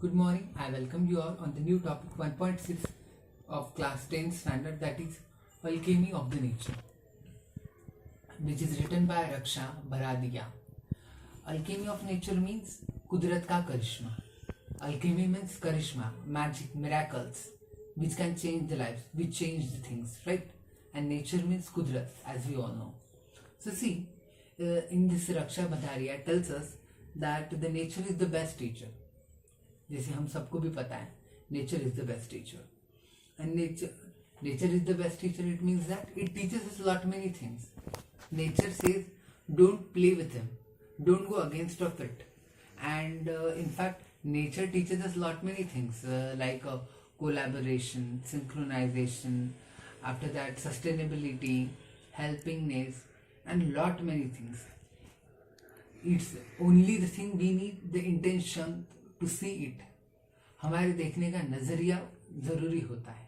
Good morning. I welcome you all on the new topic 1.6 of class 10 standard, that is Alchemy of the Nature, which is written by Raksha Bharadiya. Alchemy of nature means Kudrat ka karishma. Alchemy means karishma, magic, miracles, which can change the lives, which change the things, right? And nature means Kudrat, as we all know. So see, in this Raksha Bharadiya tells us that the nature is the best teacher. जैसे हम सबको भी पता है, nature is the best teacher. And nature is the best teacher. It means that it teaches us lot many things. Nature says, don't play with him, don't go against of it. And in fact, nature teaches us lot many things like collaboration, synchronization, after that sustainability, helpingness, and lot many things. It's only the thing we need the intention to see it. हमारे देखने का नज़रिया ज़रूरी होता है.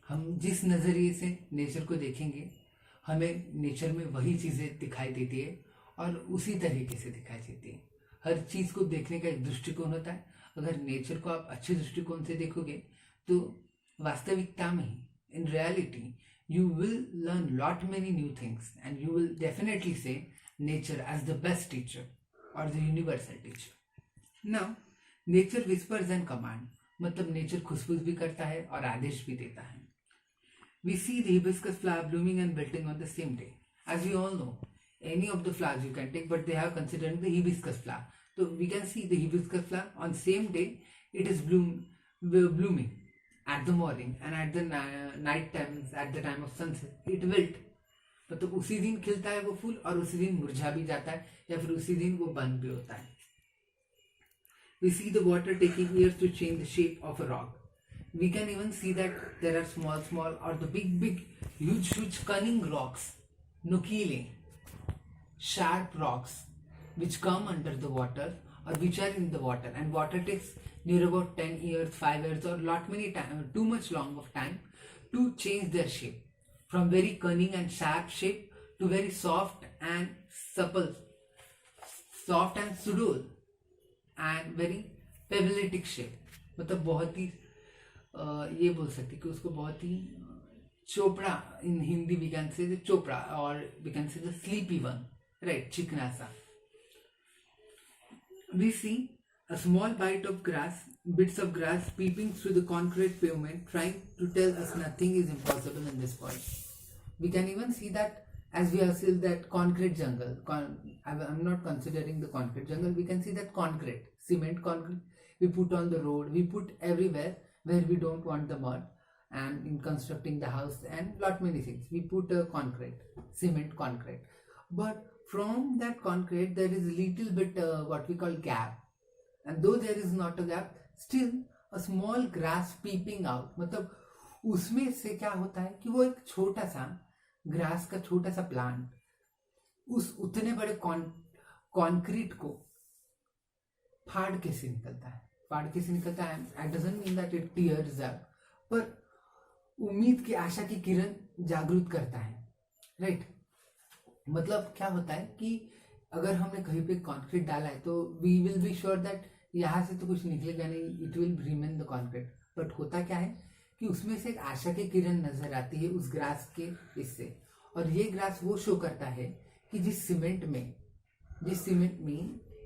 हम जिस नज़रिए से नेचर को देखेंगे, हमें नेचर में वही चीज़ें दिखाई देती है और उसी तरीके से दिखाई देती है. हर चीज़ को देखने का एक दृष्टिकोण होता है. अगर नेचर को आप अच्छे दृष्टिकोण से देखोगे तो वास्तविकता में ही, in reality, you will learn lot many new things and you will definitely say nature as the best teacher or the universal teacher. Now, nature whispers and command, मतलब नेचर खुशबू भी करता है और आदेश भी देता है. We see the hibiscus flower blooming and wilting on the same day. As we all know, any of the flowers you can take, but they have considered the hibiscus flower. So we can see the hibiscus flower on same day it is blooming at the morning, and at the night times, at the time of sunset, it wilt. मतलब उसी दिन खिलता है वो फूल और उसी दिन मुरझा भी जाता है या फिर उसी दिन वो बंद भी होता है. We see the water taking years to change the shape of a rock. We can even see that there are small or the big, huge cunning rocks, nukile, sharp rocks, which come under the water or which are in the water, and water takes near about 10 years, 5 years, or lot many time, too much long of time to change their shape from very cunning and sharp shape to very soft and supple, soft and subtle and very पेबलेटिक shape. मतलब बहुत ही ये बोल सकते कि उसको बहुत ही चोपड़ा, in Hindi we can say चोपड़ा, और we can say the sleepy one, right, चिकना सा. We see a small bits of grass peeping through the concrete pavement, trying to tell us nothing is impossible in this world. We can even see that as we have seen that concrete jungle. I'm not considering the concrete jungle. We can see that concrete, cement concrete, we put on the road, we put everywhere where we don't want the mud, and in constructing the house and lot many things we put concrete, cement concrete. But from that concrete there is little bit what we call gap, and though there is not a gap, still a small grass peeping out. मतलब उसमें से क्या होता है कि वो एक छोटा सा ग्रास का छोटा सा प्लांट उस उतने बड़े कॉन्क्रीट को फाड़ के से निकलता है. I doesn't mean that it tears up, पर उम्मीद की, आशा की किरण जागृत करता है, राइट. मतलब क्या होता है कि अगर हमने कहीं पे कॉन्क्रीट डाला है तो we will be sure that यहाँ से तो कुछ निकलेगा नहीं, it will remain the concrete. But होता क्या है कि उसमें से एक आशा की किरण नजर आती है उस ग्रास के इससे, और ये ग्रास वो शो करता है कि जिस सीमेंट में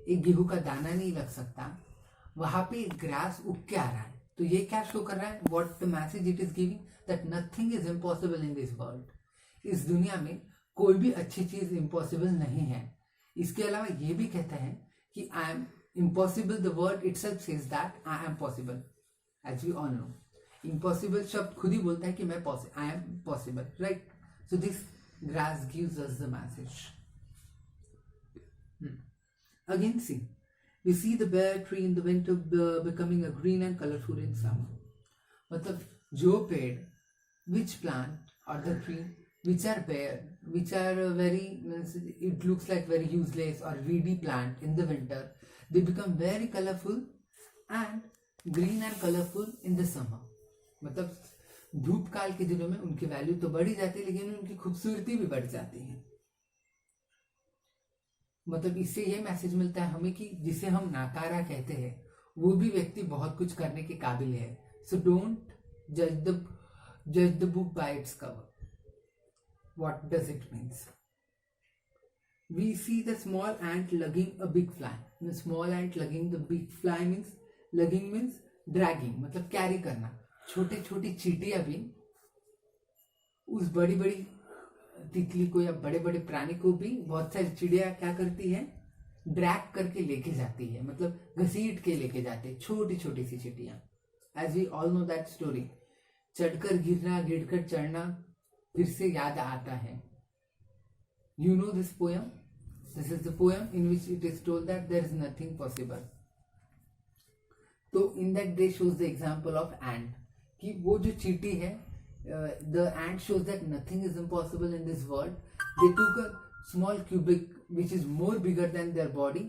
एक गेहूं का दाना नहीं लग सकता, वहां पे ग्रास उग के आ रहा है. तो ये क्या शो कर रहा है, what the message it is giving, that nothing is impossible in this world. इस दुनिया में कोई भी अच्छी चीज इम्पॉसिबल नहीं है. इसके अलावा ये भी कहता है कि I am impossible, the word itself says that I am possible. As we all know, impossible शब्द खुद ही बोलता है कि मैं I am possible, right. So this grass gives us the message. Again, see, we see the bare tree in the winter becoming a green and colorful in summer. मतलब जो पेड़, which plant or the tree which are bare, which are very, it looks like very useless or weedy plant in the winter, they become very colorful and green and colorful in the summer. मतलब धूप काल के दिनों में उनकी value तो बढ़ ही जाती है, लेकिन उनकी खूबसूरती भी बढ़ जाती है. मतलब इससे ये मैसेज मिलता है हमें कि जिसे हम नाकारा कहते हैं वो भी व्यक्ति बहुत कुछ करने के काबिल है. So don't judge the book by its cover. What does it mean? We see the small ant lugging a big fly. The small ant lugging the big fly means lugging means dragging, मतलब carry करना. छोटे छोटी चींटियां भी उस बड़ी बड़ी तितली को या बड़े बड़े प्राणी को भी बहुत सारी चिड़िया क्या करती है, ड्रैग करके लेके जाती है, मतलब घसीट के लेके जाते हैं छोटी छोटी सी चींटियां. As we all know that story. चढ़कर गिरना, गिरकर चढ़ना, फिर से याद आता है. You know this poem? This is the poem in which it is told that there is nothing possible. तो in that day shows the example of ant. कि वो जो चींटी है, the ant shows that nothing is impossible in this world. They took a small cubic which is more bigger than their body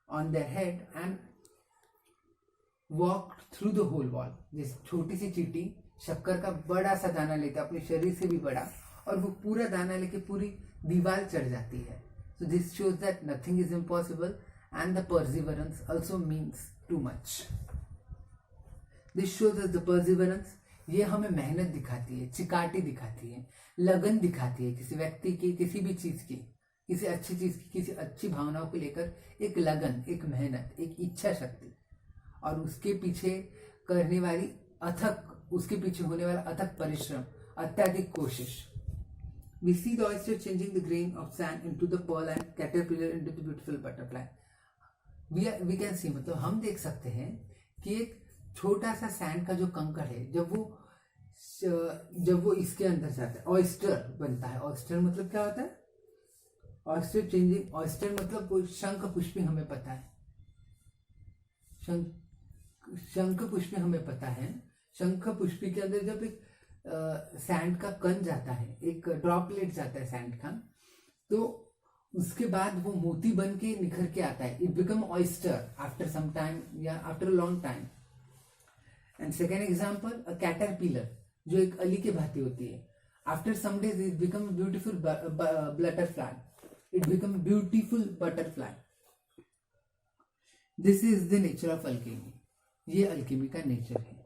on their head and walked through the whole wall. जिस छोटी सी चींटी शक्कर का बड़ा सा दाना लेता है, अपने शरीर से भी बड़ा, और वो पूरा दाना लेके पूरी दीवार चढ़ जाती है. So this shows that nothing is impossible and the perseverance also means too much. This shows the perseverance. ये हमें मेहनत दिखाती है, चिकाटी दिखाती है, लगन दिखाती है किसी व्यक्ति की, किसी भी चीज की, किसी अच्छी चीज की, किसी अच्छी भावनाओं को लेकर एक लगन, एक मेहनत, एक इच्छा शक्ति, और उसके पीछे करने वाली अथक, उसके पीछे होने वाला अथक परिश्रम, अत्यधिक कोशिश. We see the oyster changing the grain of sand into the pearl and caterpillar into the beautiful butterfly. We can see, मतलब हम देख सकते हैं कि एक छोटा सा सैंड का जो कंकड़ है, जब वो इसके अंदर जाता है, ऑयस्टर बनता है. ऑयस्टर मतलब क्या होता है? Oyster changing. ऑयस्टर मतलब वो शंख पुष्पी, हमें पता है. शंख पुष्पी हमें पता है. शंख पुष्पी के अंदर जब एक सैंड का कण जाता है, एक ड्रॉपलेट जाता है सैंड का, तो उसके बाद वो मोती बन के निखर के आता है. It become oyster after some time या after a long time. And second example, a caterpillar, जो एक अली के भांति होती है. After some days it become beautiful butterfly. It become beautiful butterfly. This is the nature of alchemy. ये alchemy का नेचर है.